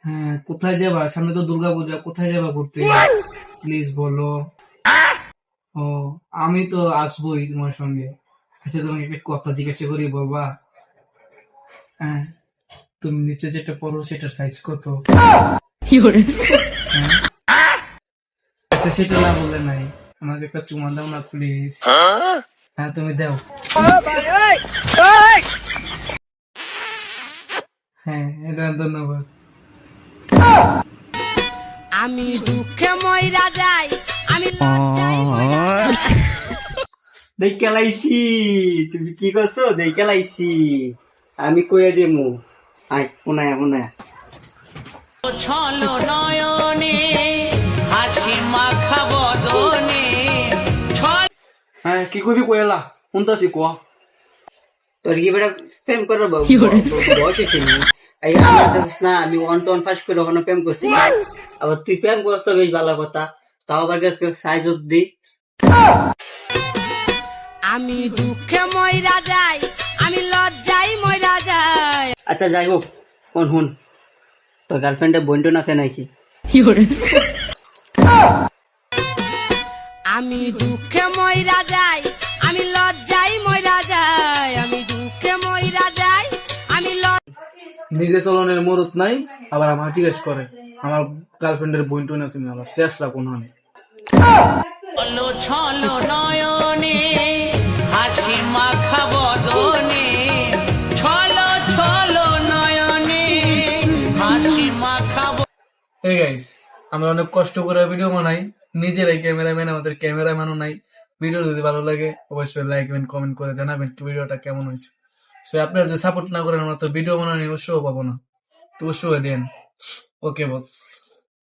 হ্যাঁ, কোথায় যাবা? সামনে তো দুর্গাপূজা, কোথায় যাবা ঘুরতে? প্লিজ বলো। ও, আমি তো আসবোই তোমার সঙ্গে। আচ্ছা, তোমাকে একটা কথা জিজ্ঞাসা করি, বলবা? হ্যাঁ, তুমি নিচে যেটা পরো সেটার সাইজ কত? হ্যাঁ, আচ্ছা সেটা না বললে নাই, আমাকে একটা চুমা দাও না প্লিজ। হ্যাঁ, তুমি দাও। হ্যাঁ, এটা ধন্যবাদ। আমি দুঃখে মইরা যাই, আমি লজ্জায় মইরা যাই। দেখে লাইছি, তুমি কি করছো? দেখে লাইছি, আমি কইয়া দিমু। আয় শোনায় শোনায়। ছলো নয়নে হাসি মাখা বদনে ছল। হ্যাঁ, কি করবি কইলা? শুনতাছি কোয়া। তোর কি বেটা প্রেম করো বয়স হয়েছে নি? এই আমার দেখিস না, আমি 1 to 1 পাস করে ওখানে প্রেম করছি। আবার তুই প্রেম করছ তো বেশ ভালো কথা, তাও আবার সাইজ দি। আমি দুঃখে মইরা যাই, আমি লজ্জায় মইরা যাই। আচ্ছা যাই হোক, কোন হুন, তোর গার্লফ্রেন্ডের বোনটোন আছে নাকি? আমি দুঃখে মইরা যাই, আমি লজ্জায় মইরা যাই। আমি দুঃখে মইরা যাই, আমি নিজে চলনের মরত নাই, আবার আমার জিজ্ঞেস করে আমার গার্লফ্রেন্ডের বোন টোন আছে আবার শেষরা কোন হয়। ছলো ছলো নয়নে হাসি মাখা বদনে ছলো ছলো নয়নে হাসি মাখা। এই গাইস, আমরা অনেক কষ্ট করে ভিডিও বানাই, নিজেরাই ক্যামেরাম্যান, আমাদের ক্যামেরাম্যানও নাই। ভিডিও যদি ভালো লাগে অবশ্যই লাইক কমেন্ট করে জানাবেন কি ভিডিওটা কেমন হয়েছে। সো আপনারা যদি সাপোর্ট না করেন আমরা তো ভিডিও বানানোর উৎসাহ পাবো না, তো উৎসাহ দেন। ওকে বস।